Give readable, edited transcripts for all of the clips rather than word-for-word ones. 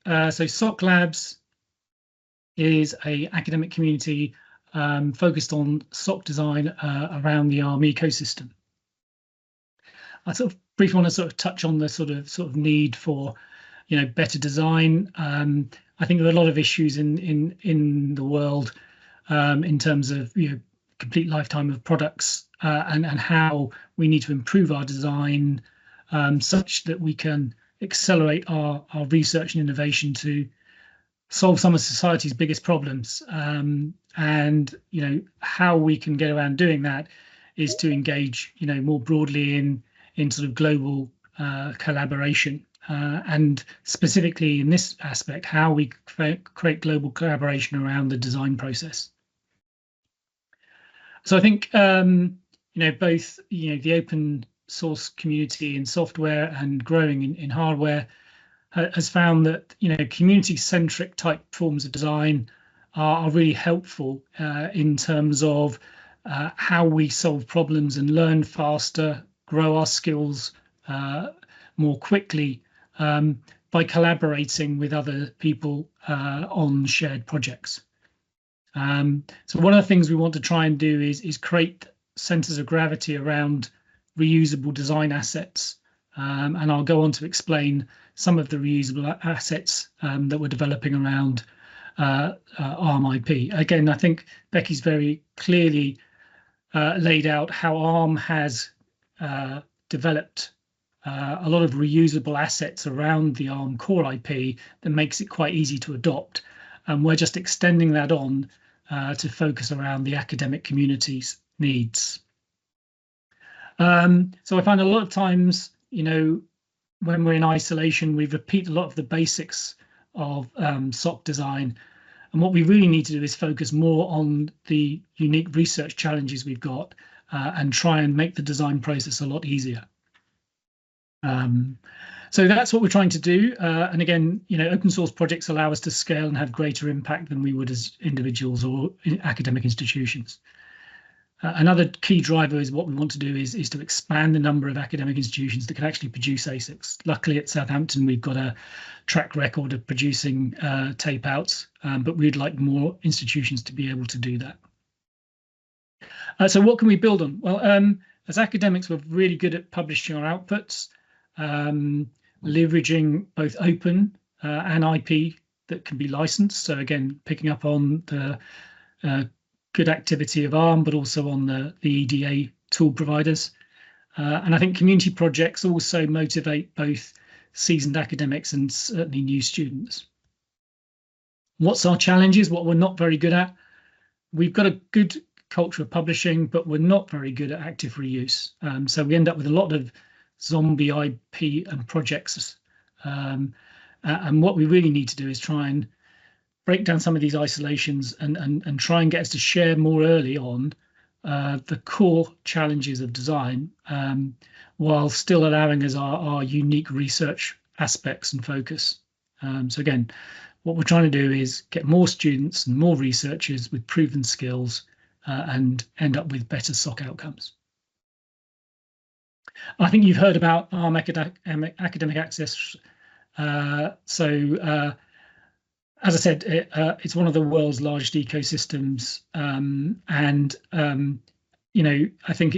So SoC Labs is a academic community focused on SoC design around the ARM ecosystem. I sort of briefly want to sort of touch on the sort of need for, better design. I think there are a lot of issues in the world in terms of complete lifetime of products and how we need to improve our design such that we can accelerate our research and innovation to solve some of society's biggest problems. And how we can get around doing that is to engage more broadly in sort of global collaboration, and specifically in this aspect, how we create global collaboration around the design process. So I think both the open source community in software and growing in hardware has found that community-centric type forms of design are really helpful in terms of how we solve problems and learn faster, grow our skills more quickly by collaborating with other people on shared projects. So one of the things we want to try and do is create centers of gravity around reusable design assets, and I'll go on to explain some of the reusable assets that we're developing around ARM IP. Again, I think Becky's very clearly laid out how ARM has developed a lot of reusable assets around the ARM core IP that makes it quite easy to adopt. And we're just extending that on to focus around the academic community's needs. So I find a lot of times, when we're in isolation, we repeat a lot of the basics of SoC design. And what we really need to do is focus more on the unique research challenges we've got and try and make the design process a lot easier. So that's what we're trying to do. And again, open source projects allow us to scale and have greater impact than we would as individuals or academic institutions. Another key driver is what we want to do is to expand the number of academic institutions that can actually produce ASICs. Luckily at Southampton, we've got a track record of producing tape outs, but we'd like more institutions to be able to do that. So what can we build on? Well, as academics, we're really good at publishing our outputs, leveraging both open and IP that can be licensed. So again, picking up on the good activity of ARM, but also on the EDA tool providers. And I think community projects also motivate both seasoned academics and certainly new students. What's our challenges? What we're not very good at? We've got a good culture of publishing, but we're not very good at active reuse. So we end up with a lot of zombie IP and projects. And what we really need to do is try and break down some of these isolations and try and get us to share more early on the core challenges of design, while still allowing us our unique research aspects and focus. So again, what we're trying to do is get more students and more researchers with proven skills and end up with better SoC outcomes. I think you've heard about ARM academic access. As I said, it's one of the world's largest ecosystems, and I think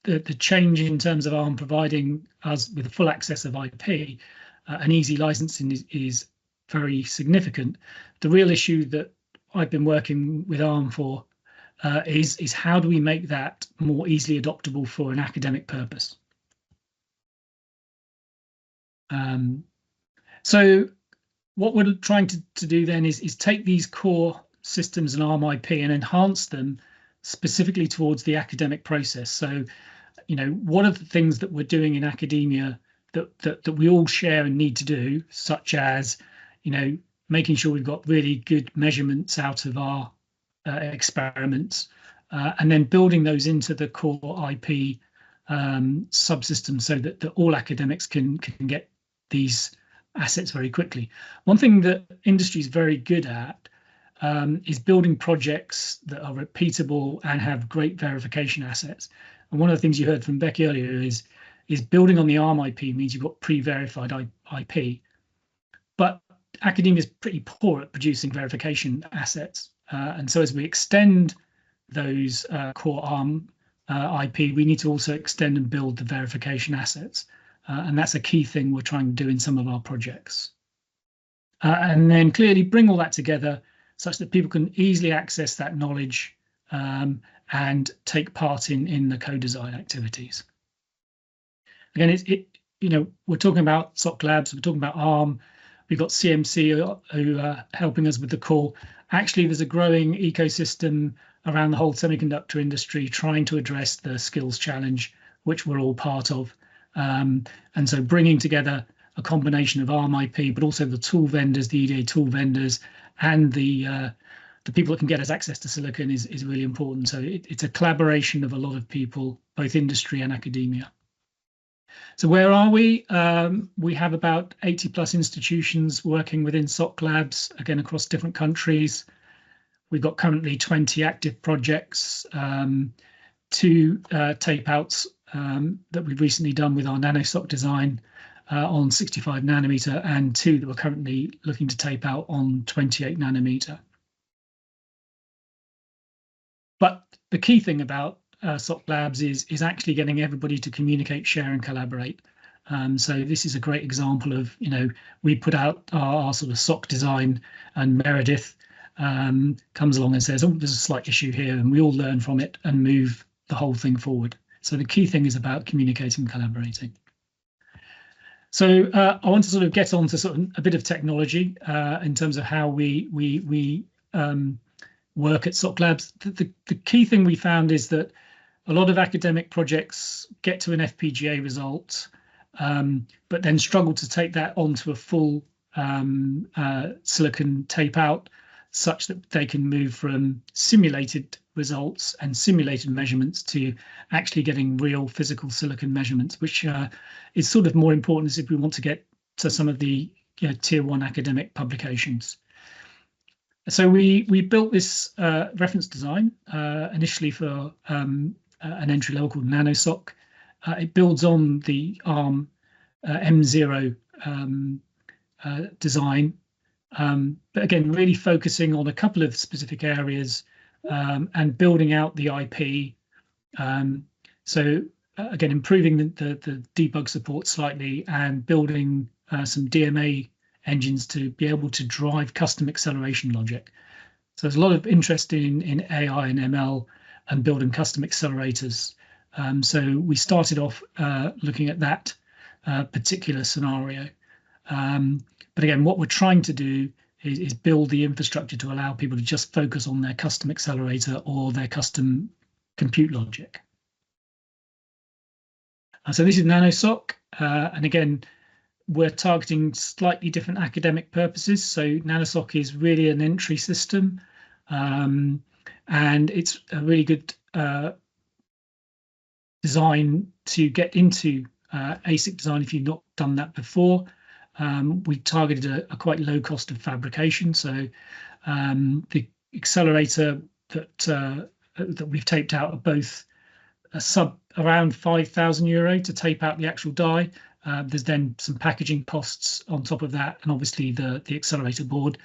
the change in terms of ARM providing us with full access of IP and easy licensing is very significant. The real issue that I've been working with ARM for is how do we make that more easily adoptable for an academic purpose? So what we're trying to do then is take these core systems and ARM IP and enhance them specifically towards the academic process. So, what are the things that we're doing in academia that we all share and need to do, such as, making sure we've got really good measurements out of our experiments, and then building those into the core IP subsystems so that all academics can get these assets very quickly. One thing that industry is very good at is building projects that are repeatable and have great verification assets. And one of the things you heard from Becky earlier is building on the ARM IP means you've got pre-verified IP. But academia is pretty poor at producing verification assets. And so as we extend those core ARM IP, we need to also extend and build the verification assets. And that's a key thing we're trying to do in some of our projects. And then clearly bring all that together such that people can easily access that knowledge and take part in the co-design activities. Again, we're talking about SoC Labs, we're talking about ARM, we've got CMC who are helping us with the core. Actually, there's a growing ecosystem around the whole semiconductor industry trying to address the skills challenge, which we're all part of. And so bringing together a combination of ARM IP, but also the tool vendors, the EDA tool vendors, and the people that can get us access to silicon is really important. So it's a collaboration of a lot of people, both industry and academia. So where are we? We have about 80 plus institutions working within SoC Labs, again, across different countries. We've got currently 20 active projects, 2 tape outs that we've recently done with our nanoSoC design on 65 nanometer, and 2 that we're currently looking to tape out on 28 nanometer. But the key thing about SoC Labs is actually getting everybody to communicate, share, and collaborate. So this is a great example of, we put out our sort of SoC design, and Meredith comes along and says, oh, there's a slight issue here, and we all learn from it and move the whole thing forward. So the key thing is about communicating and collaborating. So I want to sort of get on to sort of a bit of technology in terms of how we work at SoC Labs. The key thing we found is that a lot of academic projects get to an FPGA result, but then struggle to take that onto a full silicon tape out, such that they can move from simulated results and simulated measurements to actually getting real physical silicon measurements, which is sort of more important if we want to get to some of the tier 1 academic publications. So we built this reference design initially for an entry level called nanoSoC. It builds on the ARM M0 design, but again, really focusing on a couple of specific areas and building out the IP. So again, improving the debug support slightly and building some DMA engines to be able to drive custom acceleration logic. So there's a lot of interest in AI and ML and building custom accelerators. So we started off looking at that particular scenario. But again, what we're trying to do is build the infrastructure to allow people to just focus on their custom accelerator or their custom compute logic. So this is nanoSoC, and again, we're targeting slightly different academic purposes. So nanoSoC is really an entry system, and it's a really good design to get into ASIC design if you've not done that before. We targeted a quite low cost of fabrication. So the accelerator that we've taped out are both around €5,000 to tape out the actual die. There's then some packaging costs on top of that, and obviously the accelerator board.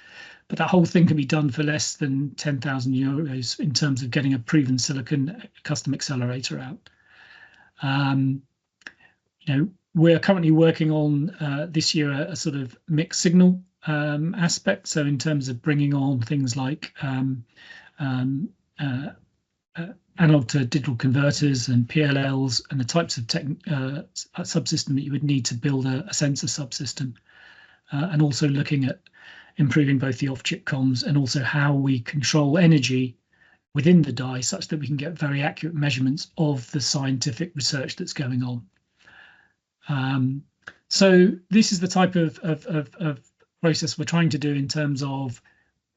But that whole thing can be done for less than €10,000 in terms of getting a proven silicon custom accelerator out. We're currently working on this year a sort of mixed signal aspect. So in terms of bringing on things like analog to digital converters and PLLs and the types of subsystem that you would need to build a sensor subsystem, and also looking at improving both the off-chip comms and also how we control energy within the die such that we can get very accurate measurements of the scientific research that's going on. So this is the type of process we're trying to do in terms of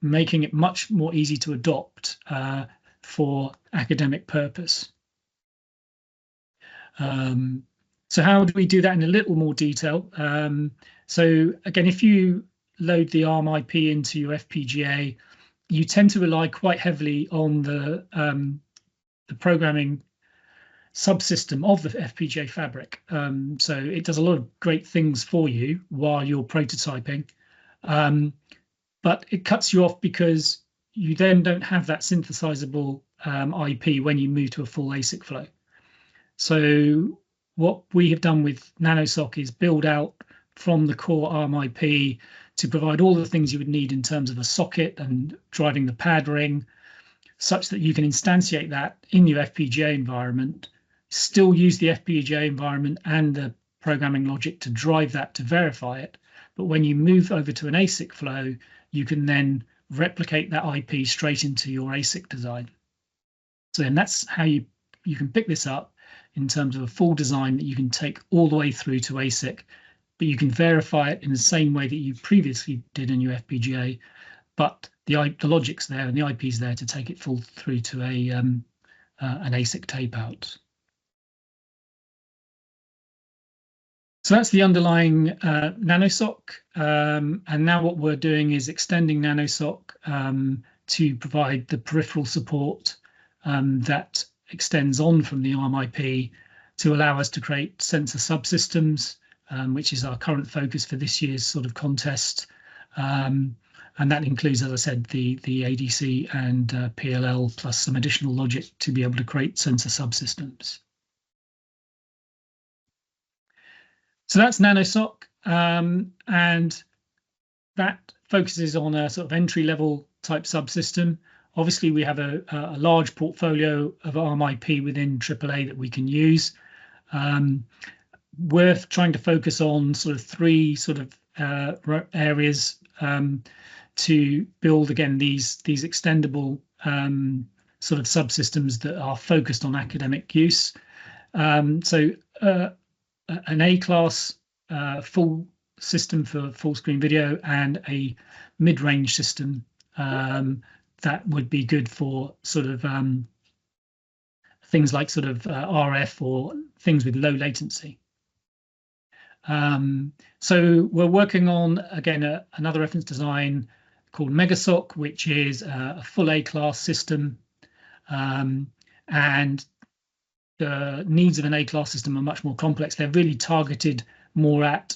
making it much more easy to adopt for academic purpose. So how do we do that in a little more detail? So again, if you load the ARM IP into your FPGA, you tend to rely quite heavily on the programming subsystem of the FPGA fabric. So it does a lot of great things for you while you're prototyping. But it cuts you off because you then don't have that synthesizable IP when you move to a full ASIC flow. So what we have done with nanoSoC is build out from the core ARM IP to provide all the things you would need in terms of a socket and driving the pad ring, such that you can instantiate that in your FPGA environment, still use the FPGA environment and the programming logic to drive that to verify it. But when you move over to an ASIC flow, you can then replicate that IP straight into your ASIC design. So then that's how you can pick this up in terms of a full design that you can take all the way through to ASIC, but you can verify it in the same way that you previously did in your FPGA, but the logic's there and the IP's there to take it full through to an ASIC tape out. So that's the underlying nanoSoC, and now what we're doing is extending nanoSoC to provide the peripheral support that extends on from the ARM IP to allow us to create sensor subsystems, which is our current focus for this year's sort of contest. And that includes, as I said, the ADC and PLL plus some additional logic to be able to create sensor subsystems. So that's nanoSoC, and that focuses on a sort of entry-level type subsystem. Obviously, we have a large portfolio of ARM IP within AAA that we can use. We're trying to focus on sort of three sort of areas to build, again, these extendable sort of subsystems that are focused on academic use. So an A-class full system for full screen video and a mid-range system that would be good for sort of things like sort of RF or things with low latency. So we're working on, again, another reference design called megaSoC, which is a full A-class system. And the needs of an A-class system are much more complex. They're really targeted more at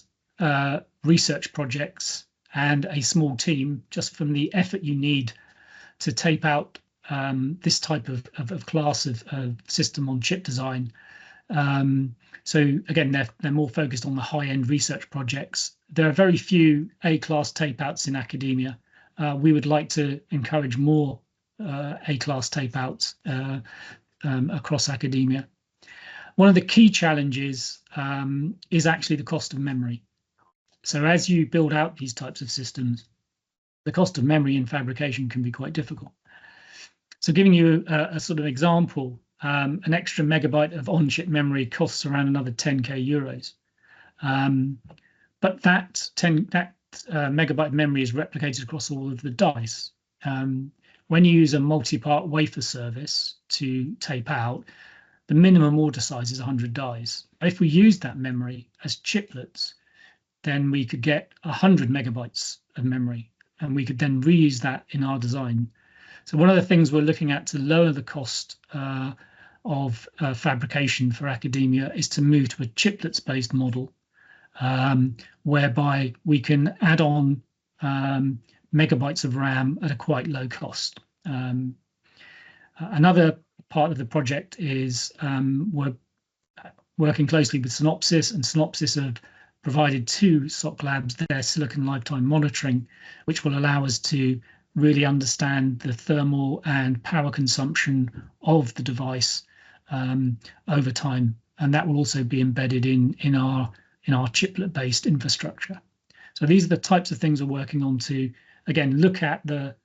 research projects and a small team, just from the effort you need to tape out this type of class of system on chip design. So again, they're more focused on the high-end research projects. There are very few A-class tape outs in academia. We would like to encourage more A-class tape outs across academia. One of the key challenges is actually the cost of memory. So as you build out these types of systems, the cost of memory in fabrication can be quite difficult. So giving you a sort of example, an extra megabyte of on-chip memory costs around another 10k euros. But that megabyte memory is replicated across all of the dice. When you use a multi-part wafer service to tape out, the minimum order size is 100 dies. If we use that memory as chiplets, then we could get 100 megabytes of memory, and we could then reuse that in our design. So one of the things we're looking at to lower the cost of fabrication for academia is to move to a chiplets-based model, whereby we can add on megabytes of RAM at a quite low cost. Another part of the project is we're working closely with Synopsys, and Synopsys have provided to SoC Labs their silicon lifetime monitoring, which will allow us to really understand the thermal and power consumption of the device over time, and that will also be embedded in our chiplet-based infrastructure. So these are the types of things we're working on to, again, look at the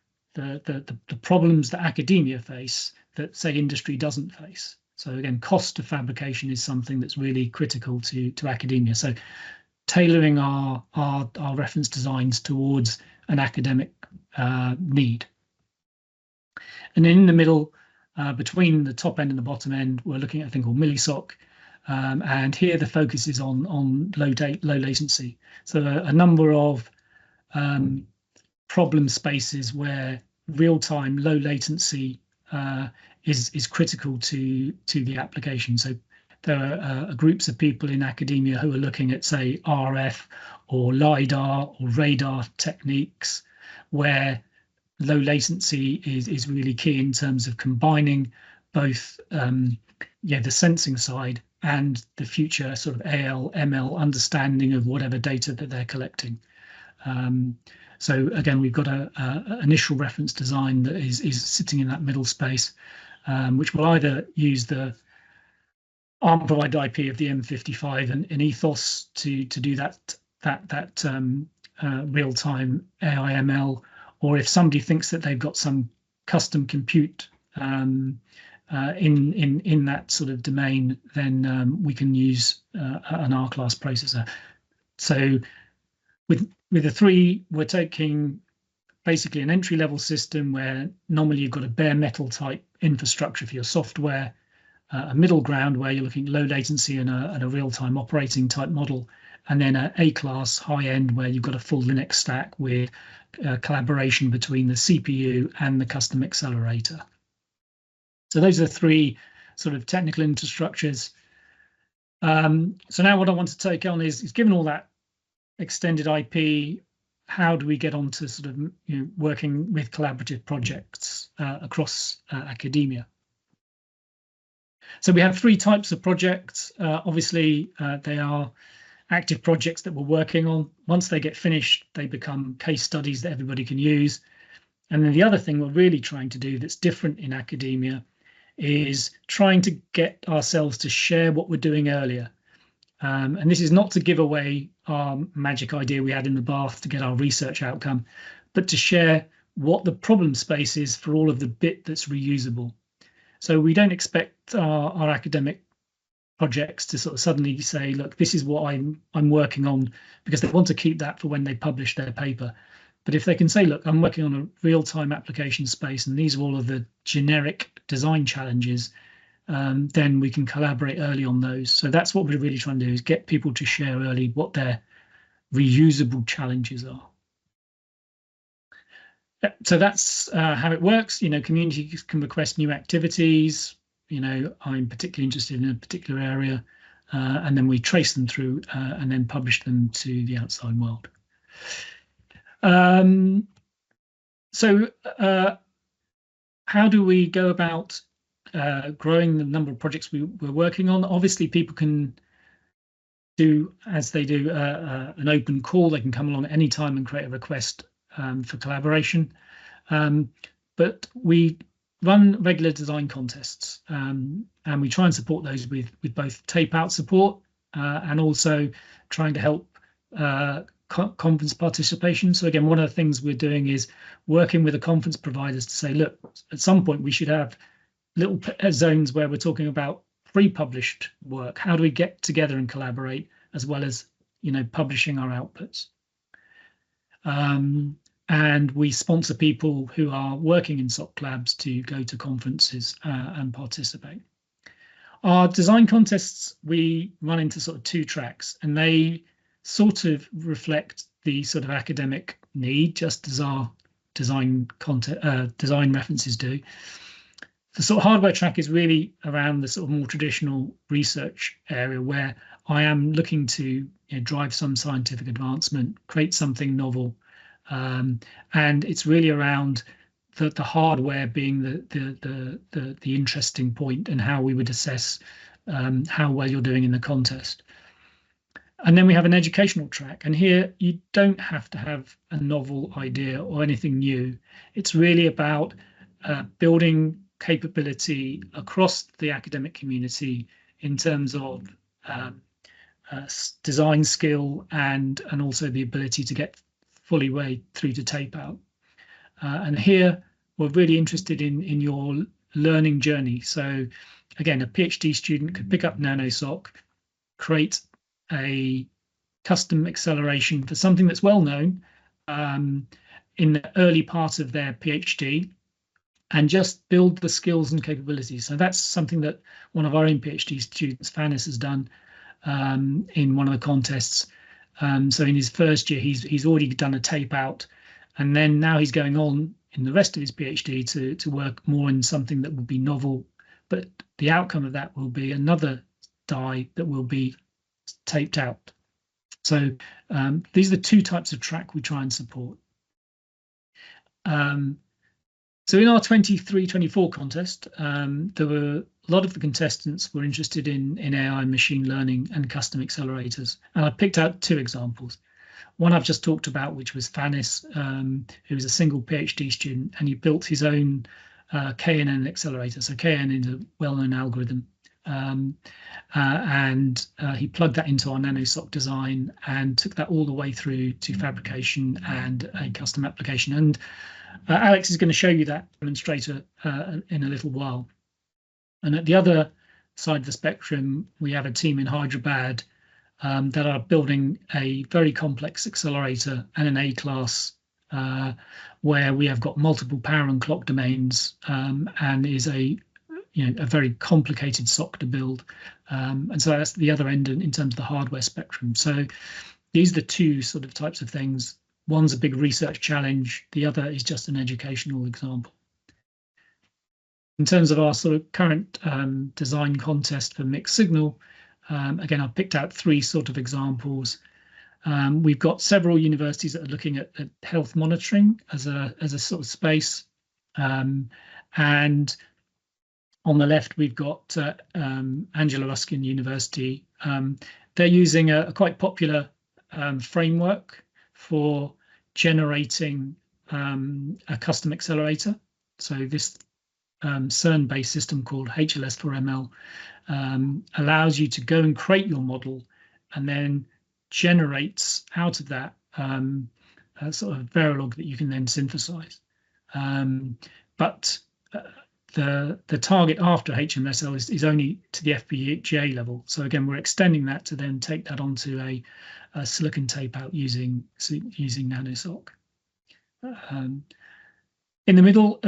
problems that academia face that, say, industry doesn't face. So again, cost of fabrication is something that's really critical to academia. So tailoring our reference designs towards an academic need. And then in the middle, between the top end and the bottom end, we're looking at a thing called milliSoC. And here the focus is on low latency. So a number of problem spaces where real-time low latency is critical to the application. So there are groups of people in academia who are looking at, say, RF or LiDAR or radar techniques, where low latency is really key in terms of combining both the sensing side and the future sort of AL, ML understanding of whatever data that they're collecting. So again, we've got a initial reference design that is sitting in that middle space, which will either use the ARM provided IP of the M55 and ethos to do that real-time AI ML, or if somebody thinks that they've got some custom compute in that sort of domain, then we can use an R-class processor. So with the 3, we're taking basically an entry-level system where normally you've got a bare metal type infrastructure for your software, a middle ground where you're looking at low latency and a real-time operating type model, and then an A-class high-end where you've got a full Linux stack with collaboration between the CPU and the custom accelerator. So those are the 3 sort of technical infrastructures. So now what I want to take on is given all that extended IP, how do we get on to sort of working with collaborative projects across academia? So we have 3 types of projects. Obviously, they are active projects that we're working on. Once they get finished, they become case studies that everybody can use. And then the other thing we're really trying to do that's different in academia is trying to get ourselves to share what we're doing earlier. And this is not to give away our magic idea we had in the bath to get our research outcome, but to share what the problem space is for all of the bit that's reusable. So we don't expect our academic projects to sort of suddenly say, look, this is what I'm working on, because they want to keep that for when they publish their paper. But if they can say, look, I'm working on a real-time application space and these are all of the generic design challenges, then we can collaborate early on those. So that's what we're really trying to do, is get people to share early what their reusable challenges are. So that's how it works. Communities can request new activities. I'm particularly interested in a particular area, and then we trace them through and then publish them to the outside world. So how do we go about growing the number of projects we're working on? Obviously, people can do, as they do, an open call. They can come along at any time and create a request for collaboration. But we run regular design contests, and we try and support those with both tape-out support and also trying to help conference participation. So again, one of the things we're doing is working with the conference providers to say, look, at some point we should have little zones where we're talking about pre-published work. How do we get together and collaborate, as well as publishing our outputs? And we sponsor people who are working in SoC Labs to go to conferences and participate. Our design contests, we run into sort of 2 tracks, and they sort of reflect the sort of academic need, just as our design references do. The sort of hardware track is really around the sort of more traditional research area, where I am looking to drive some scientific advancement, create something novel. And it's really around the hardware being the interesting point, and how we would assess how well you're doing in the contest. And then we have an educational track, and here you don't have to have a novel idea or anything new. It's really about building capability across the academic community in terms of design skill and also the ability to get fully way through to tape out. And here we're really interested in your learning journey. So again, a PhD student could pick up nanoSoC, create a custom acceleration for something that's well known in the early part of their PhD, and just build the skills and capabilities. So that's something that one of our own PhD students, Fanis, has done in one of the contests. So in his first year, he's already done a tape out, and then now he's going on in the rest of his PhD to work more in something that will be novel, but the outcome of that will be another die that will be taped out. So these are the two types of track we try and support. So in our 23-24 contest, there were a lot of the contestants were interested in AI, machine learning, and custom accelerators. And I picked out two examples. One I've just talked about, which was Fanis, who was a single PhD student, and he built his own KNN accelerator. So KNN is a well-known algorithm. And he plugged that into our nanoSoC design and took that all the way through to fabrication and a custom application. And Alex is going to show you that demonstrator in a little while. And at the other side of the spectrum, we have a team in Hyderabad that are building a very complex accelerator and an A-class where we have got multiple power and clock domains and is a very complicated SoC to build. And so that's the other end in terms of the hardware spectrum. So these are the two sort of types of things. One's a big research challenge. The other is just an educational example. In terms of our sort of current design contest for mixed signal, again, I've picked out three sort of examples. We've got several universities that are looking at health monitoring as a sort of space. And on the left, we've got Angela Ruskin University. They're using a quite popular framework for generating a custom accelerator. So this CERN-based system called HLS4ML allows you to go and create your model and then generates out of that a sort of Verilog that you can then synthesize. But the target after HMSL is only to the FPGA level. So again, we're extending that to then take that onto a silicon tape out using nanoSoC. In the middle,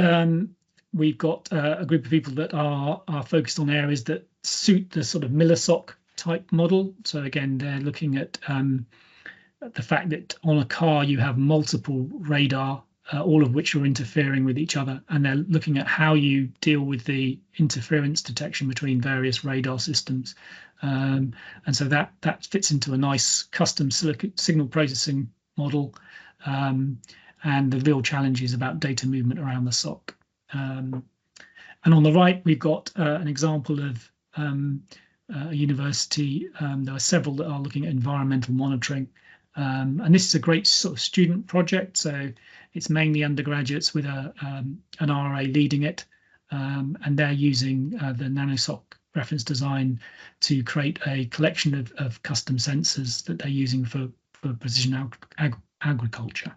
we've got a group of people that are focused on areas that suit the sort of milliSoC type model. So again, they're looking at the fact that on a car you have multiple radar, all of which are interfering with each other, and they're looking at how you deal with the interference detection between various radar systems. And so that fits into a nice custom signal processing model. And the real challenge is about data movement around the SoC. And on the right, we've got an example of a university. There are several that are looking at environmental monitoring. And this is a great sort of student project. So it's mainly undergraduates with an RA leading it. And they're using the nanoSoC reference design to create a collection of custom sensors that they're using for precision agriculture.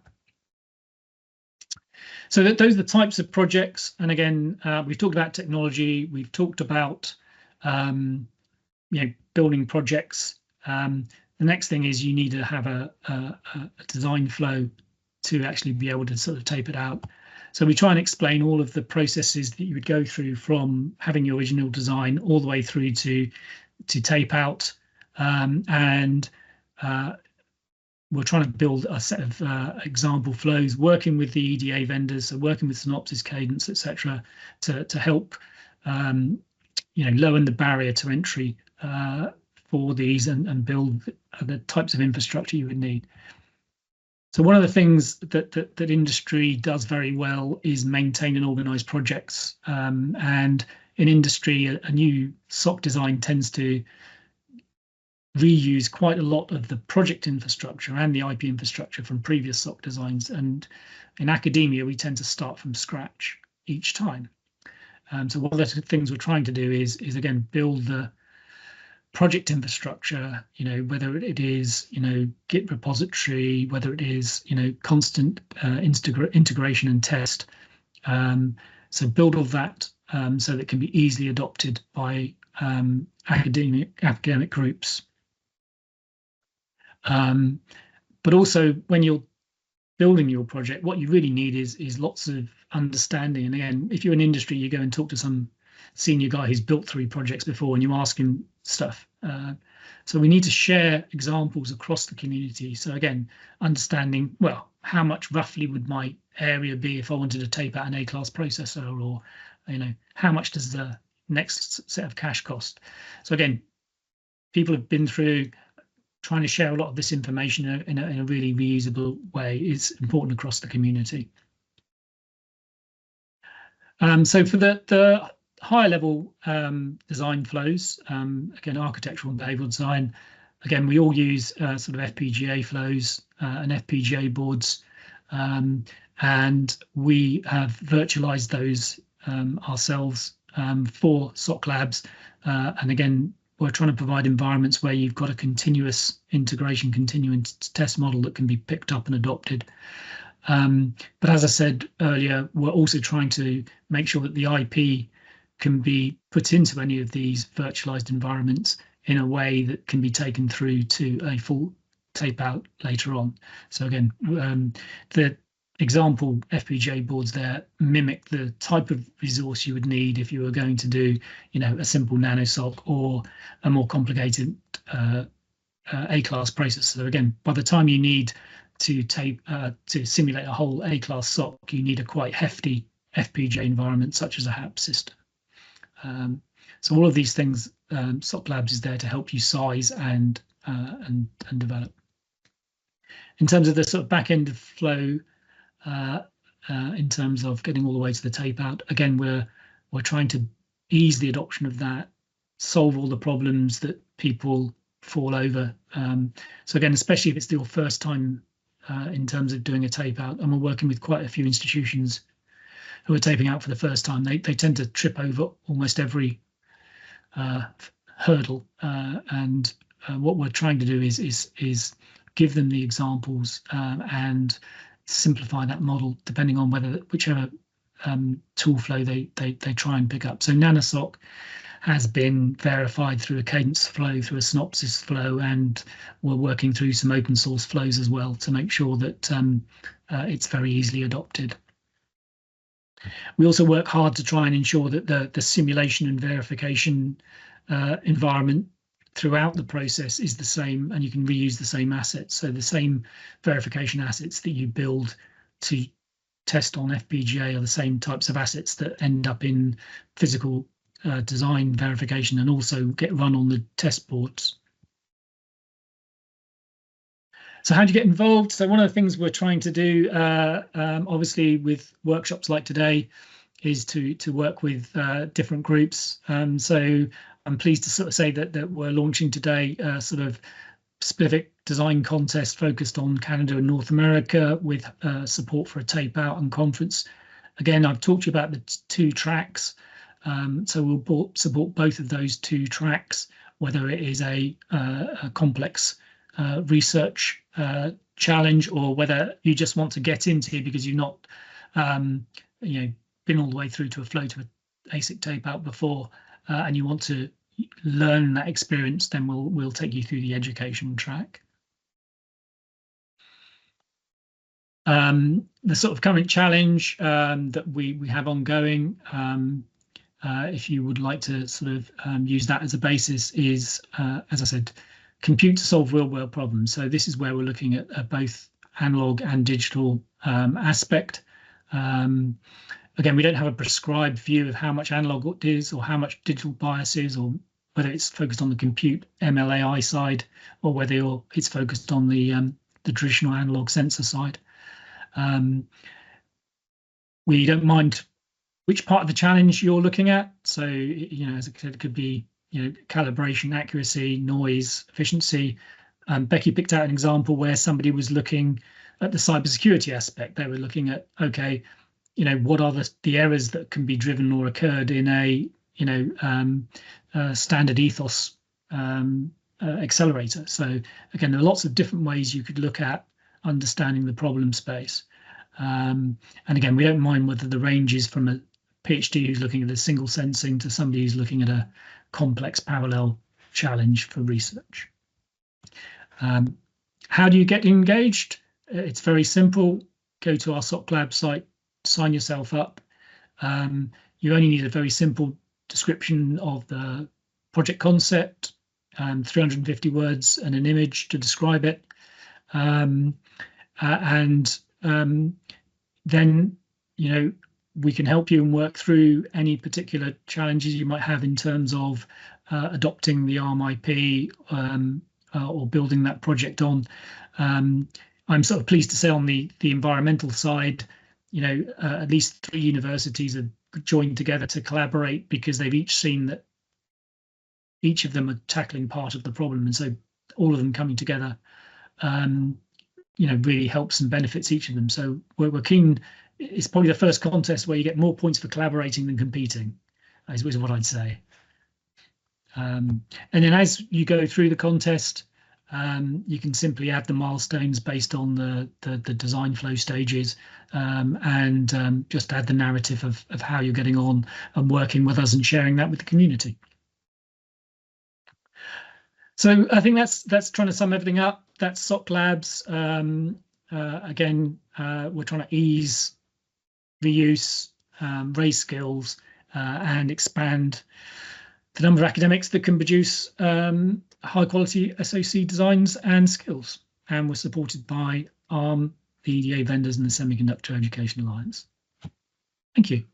So those are the types of projects. And again, we've talked about technology. We've talked about building projects. The next thing is you need to have a design flow to actually be able to sort of tape it out. So we try and explain all of the processes that you would go through from having your original design all the way through to tape out. And we're trying to build a set of example flows, working with the EDA vendors, so working with Synopsys, Cadence, etc., to help lower the barrier to entry for these and build the types of infrastructure you would need. So one of the things that industry does very well is maintain and organize projects. And in industry, a new SoC design tends to reuse quite a lot of the project infrastructure and the IP infrastructure from previous SoC designs. And in academia, we tend to start from scratch each time. So one of the things we're trying to do is again, build the project infrastructure, whether it is, Git repository, whether it is, constant integration and test. So build all that so that it can be easily adopted by academic groups. But also when you're building your project, what you really need is lots of understanding. And again, if you're in industry, you go and talk to some senior guy who's built 3 projects before and you ask him stuff. So we need to share examples across the community. So again, understanding, well, how much roughly would my area be if I wanted to tape out an A-class processor, or how much does the next set of cache cost? So again, people have been through. Trying to share a lot of this information in a really reusable way is important across the community. So for the higher level design flows, again, architectural and behavioral design, again, we all use sort of FPGA flows and FPGA boards, and we have virtualized those ourselves for SoC Labs. And again, we're trying to provide environments where you've got a continuous integration, continuous test model that can be picked up and adopted. But as I said earlier, we're also trying to make sure that the IP can be put into any of these virtualized environments in a way that can be taken through to a full tape out later on. So again, the example FPGA boards there mimic the type of resource you would need if you were going to do, a simple nanoSoC or a more complicated A-class processor. So again, by the time you need to simulate a whole A-class SoC, you need a quite hefty FPGA environment, such as a HAPS system. So all of these things, SoC Labs is there to help you size and develop. In terms of the sort of back end of flow, in terms of getting all the way to the tape out, again, we're trying to ease the adoption of that, solve all the problems that people fall over. So again, especially if it's your first time in terms of doing a tape out, and we're working with quite a few institutions who are taping out for the first time, they tend to trip over almost every hurdle. And what we're trying to do is give them the examples and simplify that model depending on whichever tool flow they try and pick up. So nanoSoC has been verified through a cadence flow, through a synopsis flow, and we're working through some open source flows as well to make sure that it's very easily adopted. We also work hard to try and ensure that the simulation and verification environment throughout the process is the same, and you can reuse the same assets. So the same verification assets that you build to test on FPGA are the same types of assets that end up in physical design verification and also get run on the test boards. So how do you get involved? So one of the things we're trying to do, obviously with workshops like today, is to work with different groups. So I'm pleased to sort of say that we're launching today sort of specific design contest focused on Canada and North America with support for a tape out and conference. Again, I've talked to you about the two tracks. So we'll support both of those two tracks, whether it is a complex research challenge or whether you just want to get into because you've not been all the way through to a flow to an ASIC tape out before and you want to learn that experience, then we'll take you through the education track. The sort of current challenge that we have ongoing, if you would like to sort of use that as a basis, is, as I said, compute to solve real-world problems. So this is where we're looking at both analog and digital aspect. Again, we don't have a prescribed view of how much analog it is or how much digital bias is, or whether it's focused on the compute MLAI side or whether it's focused on the traditional analog sensor side. We don't mind which part of the challenge you're looking at. So, as I said, it could be, calibration, accuracy, noise, efficiency. Becky picked out an example where somebody was looking at the cybersecurity aspect. They were looking at, okay, what are the errors that can be driven or occurred in a, standard ethos accelerator. So again, there are lots of different ways you could look at understanding the problem space. And again, we don't mind whether the range is from a PhD who's looking at a single sensing to somebody who's looking at a complex parallel challenge for research. How do you get engaged? It's very simple. Go to our SoC Labs site, sign yourself up. You only need a very simple description of the project concept, 350 words and an image to describe it. Then, we can help you and work through any particular challenges you might have in terms of adopting the ARM IP or building that project on. I'm sort of pleased to say on the environmental side, at least 3 universities have joined together to collaborate because they've each seen that each of them are tackling part of the problem, and so all of them coming together, really helps and benefits each of them. So we're keen. It's probably the first contest where you get more points for collaborating than competing, is what I'd say. And then as you go through the contest, you can simply add the milestones based on the design flow stages, and just add the narrative of how you're getting on and working with us and sharing that with the community. So I think that's trying to sum everything up. That's SoC Labs. Again, we're trying to ease reuse, raise skills, and expand the number of academics that can produce high quality SoC designs and skills. And we're supported by ARM, the EDA vendors, and the Semiconductor Education Alliance. Thank you.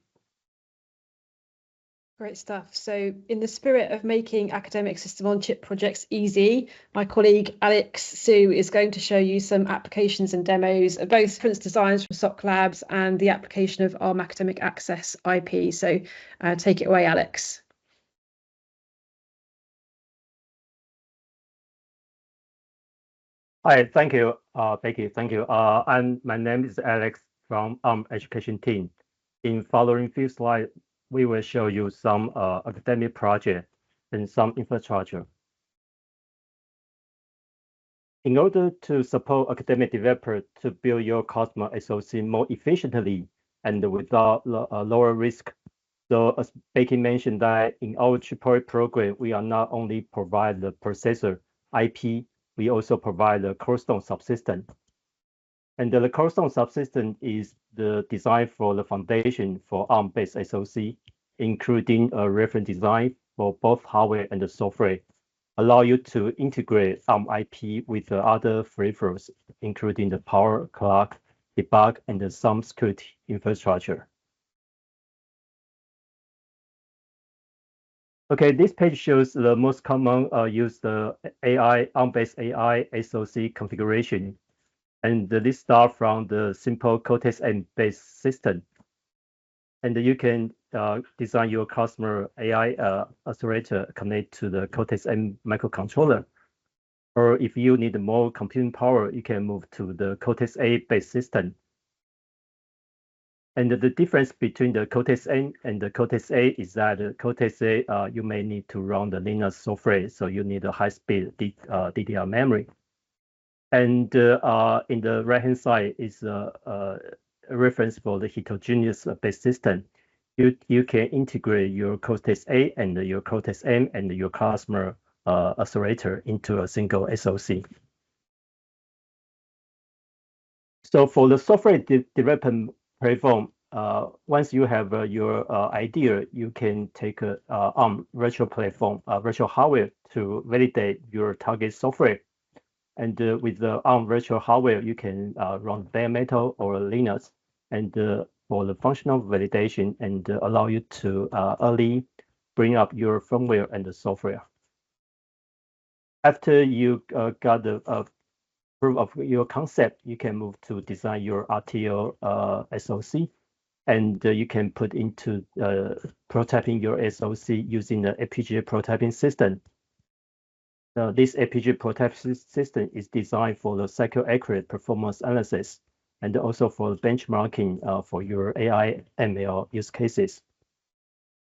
Great stuff. So in the spirit of making academic system-on-chip projects easy, my colleague Alex Su is going to show you some applications and demos of both reference designs from SoC Labs and the application of ARM Academic Access IP. So take it away, Alex. Hi, thank you, Becky. Thank you. My name is Alex from ARM Education team. In following few slides, we will show you some academic project and some infrastructure. In order to support academic developers to build your customer SoC more efficiently and without lower risk. So as Becky mentioned that in our AAA program, we are not only provide the processor IP, we also provide the cornerstone subsystem. And the cornerstone subsystem is the design for the foundation for ARM-based SoC, including a reference design for both hardware and the software, allow you to integrate ARM IP with the other peripherals, including the power, clock, debug, and some security infrastructure. Okay, this page shows the most common used ARM-based AI SoC configuration. And this starts from the simple Cortex-M based system. And you can design your customer AI accelerator connect to the Cortex-M microcontroller. Or if you need more computing power, you can move to the Cortex-A-based system. And the difference between the Cortex-M and the Cortex-A is that the Cortex-A, you may need to run the Linux software, so you need a high-speed DDR memory. And in the right-hand side is a reference for the heterogeneous based system. You can integrate your Cortex-A and your Cortex-M and your customer accelerator into a single SoC. So for the software development platform, once you have your idea, you can take a ARM virtual platform, virtual hardware to validate your target software. And with the ARM virtual hardware, you can run bare metal or Linux, and for the functional validation, and allow you to early bring up your firmware and the software. After you got the proof of your concept, you can move to design your RTL SoC, and you can put into prototyping your SoC using the FPGA prototyping system. This FPGA prototyping system is designed for the cycle-accurate performance analysis and also for benchmarking for your AI ML use cases.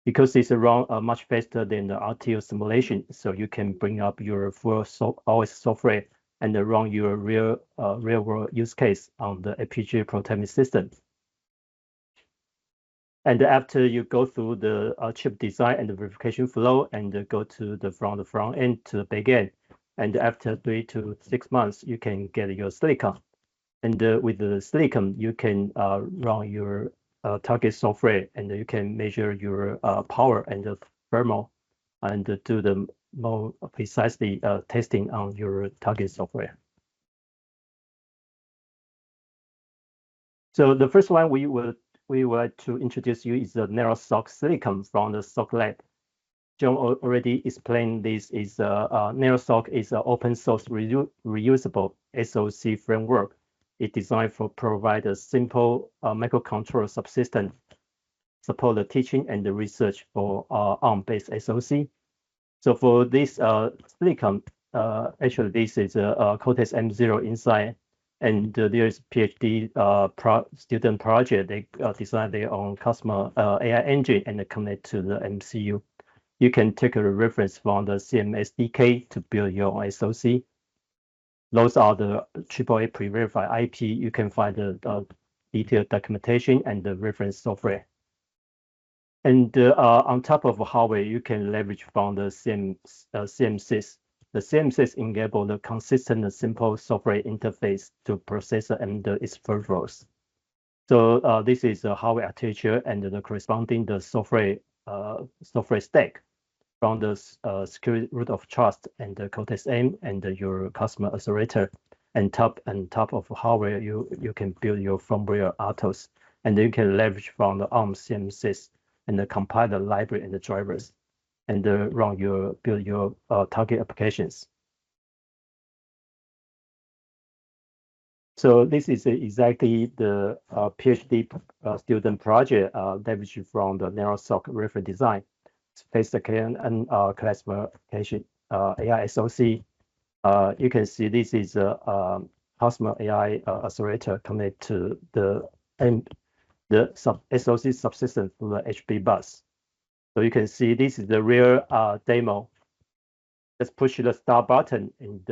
Because it's run much faster than the RTL simulation, so you can bring up your full OS software and run your real-world use case on the FPGA prototyping system. And after you go through the chip design and the verification flow and go to from the front end to the back end, and after 3 to 6 months, you can get your silicon. And with the silicon, you can run your target software, and you can measure your power and the thermal, and do the more precisely testing on your target software. So the first one we would like to introduce you is the nanoSoC silicon from the SoC Lab. John already explained, this is nanoSoC is an open source reusable SoC framework. It's designed for provide a simple microcontroller subsystem, support the teaching and the research for ARM-based SoC. So for this silicon, actually this is a Cortex M0 inside, and there is PhD student project. They design their own customer AI engine and connect to the MCU. You can take a reference from the CMS SDK to build your own SoC. Those are the AAA pre-verified IP. You can find the detailed documentation and the reference software. And on top of hardware, you can leverage from the CMSIS. The CMSIS enable the consistent and simple software interface to processor and its peripherals. So this is a hardware architecture and the corresponding the software stack from the security root of trust and the Cortex M and your customer accelerator. And top of hardware, you can build your firmware RTOS, and you can leverage from the ARM CMSIS and compile the library and the drivers, and build your target applications. So this is exactly the PhD student project leveraged from the nanoSoC reference design, face and classification AI SoC. You can see this is a customer AI accelerator connected to the SoC subsystem through the HB bus. So you can see this is the real demo. Let's push the start button and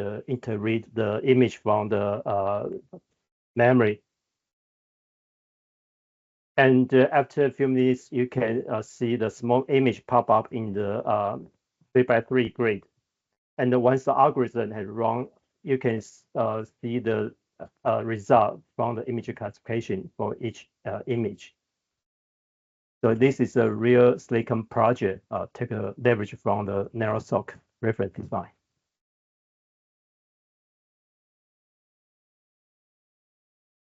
read the image from the memory. And after a few minutes, you can see the small image pop up in the 3x3 grid. And once the algorithm has run, you can see the result from the image classification for each image. So this is a real silicon project, take a leverage from the nanoSoC reference design.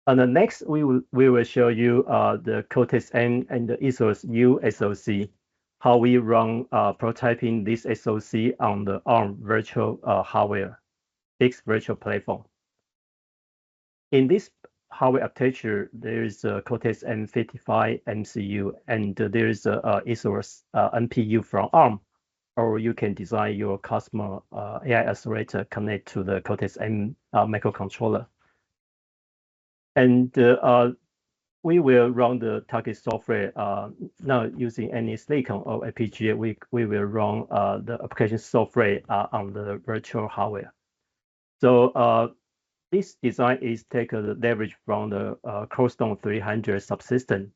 And the next, we will show you the Cortex M and the Ethos U SoC, how we run prototyping this SoC on the ARM virtual hardware, fixed virtual platform. In this hardware architecture, there is a Cortex M55 MCU, and there is a Ethos NPU from ARM, or you can design your customer AI accelerator connect to the Cortex M microcontroller. And we will run the target software not using any silicon or FPGA. We will run the application software on the virtual hardware. So this design is taken leverage from the Crowstone 300 subsystem.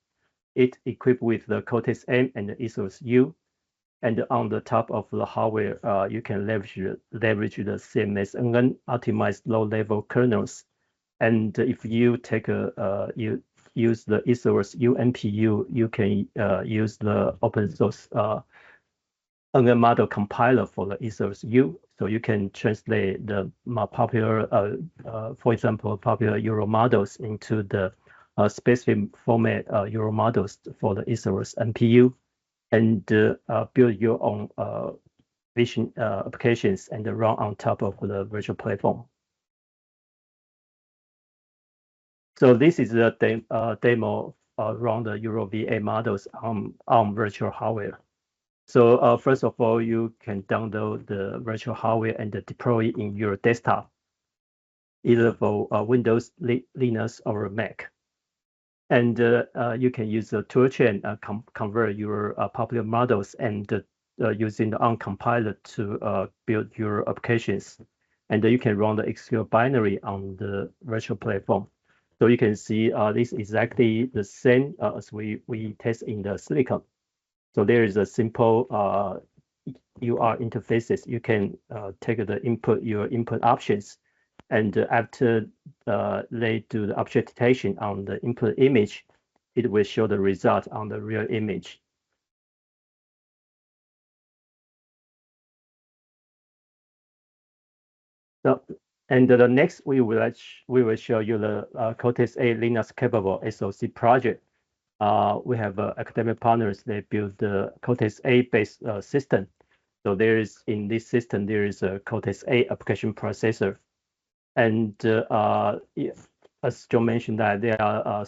It equipped with the Cortex M and the Ethos U. And on the top of the hardware, you can leverage the CMS NN optimized low-level kernels. And if you you use the Ethos U NPU, you can use the open source NN model compiler for the Ethos U. So you can translate the popular, for example, popular Euro models into the specific format Euro models for the Ethos NPU, and build your own vision applications and run on top of the virtual platform. So this is a demo around the Euro VA models on virtual hardware. So first of all, you can download the virtual hardware and deploy it in your desktop, either for Windows, Linux, or Mac. And you can use the toolchain convert your popular models and using the ARM compiler to build your applications. And you can run the execute binary on the virtual platform. So you can see this is exactly the same as we test in the silicon. So there is a simple UR interfaces. You can take your input options, and after they do the object detection on the input image, it will show the result on the real image. So, and the next we will show you the Cortex A Linux capable SoC project. We have academic partners. They build the Cortex A based system. So there is in this system there is a Cortex-A application processor, and as John mentioned that there are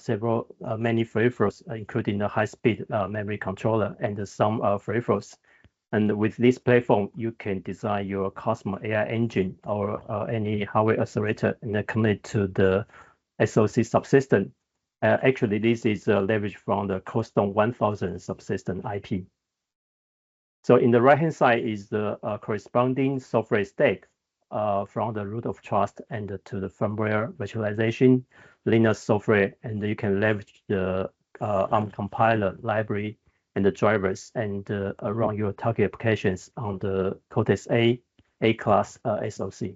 many peripherals, including the high-speed memory controller and some peripherals. And with this platform, you can design your Cosmos AI engine or any hardware accelerator and then connect to the SoC subsystem. Actually, this is leveraged from the Coston 1000 subsystem IP. So in the right-hand side is the corresponding software stack from the root of trust and to the firmware virtualization, Linux software, and you can leverage the ARM compiler library and the drivers and run your target applications on the Cortex-A class SoC.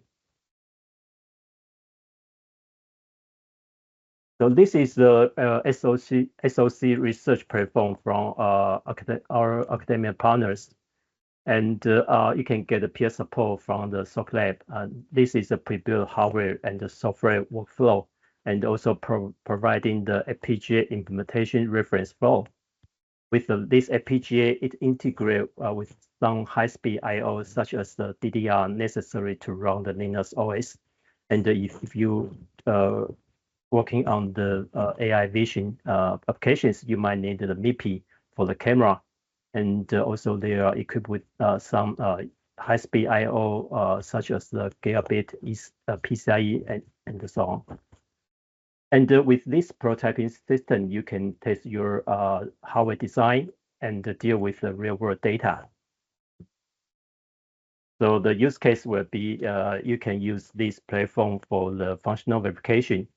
So this is the SoC research platform from our academia partners. And you can get a peer support from the SoC Lab. This is a pre-built hardware and the software workflow, and also providing the FPGA implementation reference flow. With this FPGA, it integrates with some high-speed I/O, such as the DDR necessary to run the Linux OS. And if you working on the AI vision applications, you might need the MIPI for the camera. And also they are equipped with some high-speed I/O, such as the gigabit PCIe and so on. And with this prototyping system, you can test your hardware design and deal with the real-world data. So the use case will be you can use this platform for the functional verification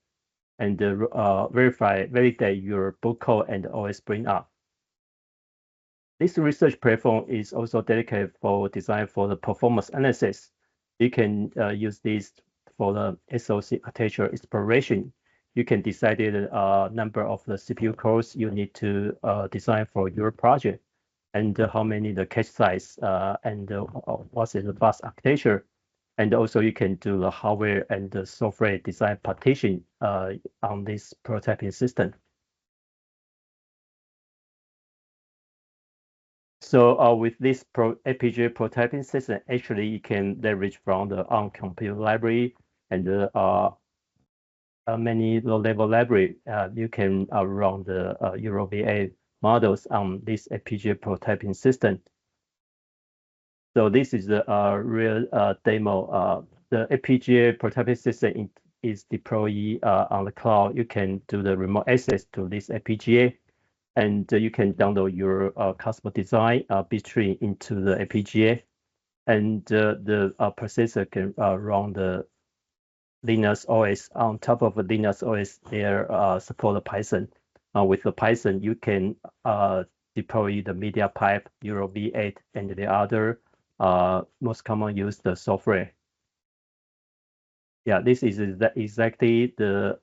and validate your boot code and OS bring up. This research platform is also dedicated for design for the performance analysis. You can use this for the SoC architecture exploration. You can decide the number of the CPU cores you need to design for your project, and how many the cache size, and what is the bus architecture. And also you can do the hardware and the software design partition on this prototyping system. So with this FPGA prototyping system, actually you can leverage from the ARM compute library and many low-level library. You can run the EuroVA models on this FPGA prototyping system. So this is the real demo. The FPGA prototyping system is deployed on the cloud. You can do the remote access to this FPGA. And you can download your custom design bitstream into the FPGA, and the processor can run the Linux OS. On top of the Linux OS, there support Python. With the Python, you can deploy the media pipe, EuroV8, and the other most common used software. Yeah, this is exactly the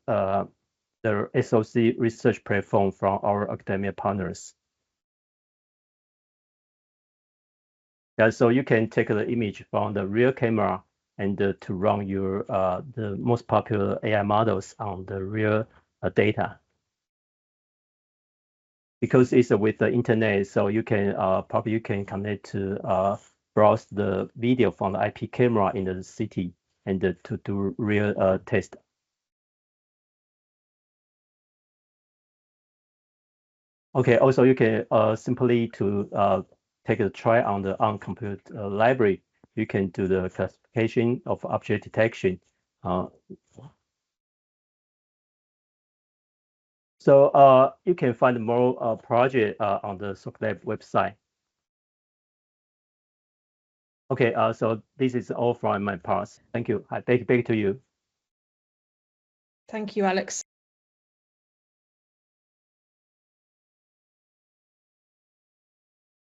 SoC research platform from our academia partners. Yeah, so you can take the image from the real camera and to run your the most popular AI models on the real data. Because it's with the internet, so you can probably connect to browse the video from the IP camera in the city and to do real test. Okay, also you can simply to take a try on the ARM compute library. You can do the classification of object detection. So you can find more project on the SoC Lab website. Okay, so this is all from my part. Thank you. Back to you. Thank you, Alex.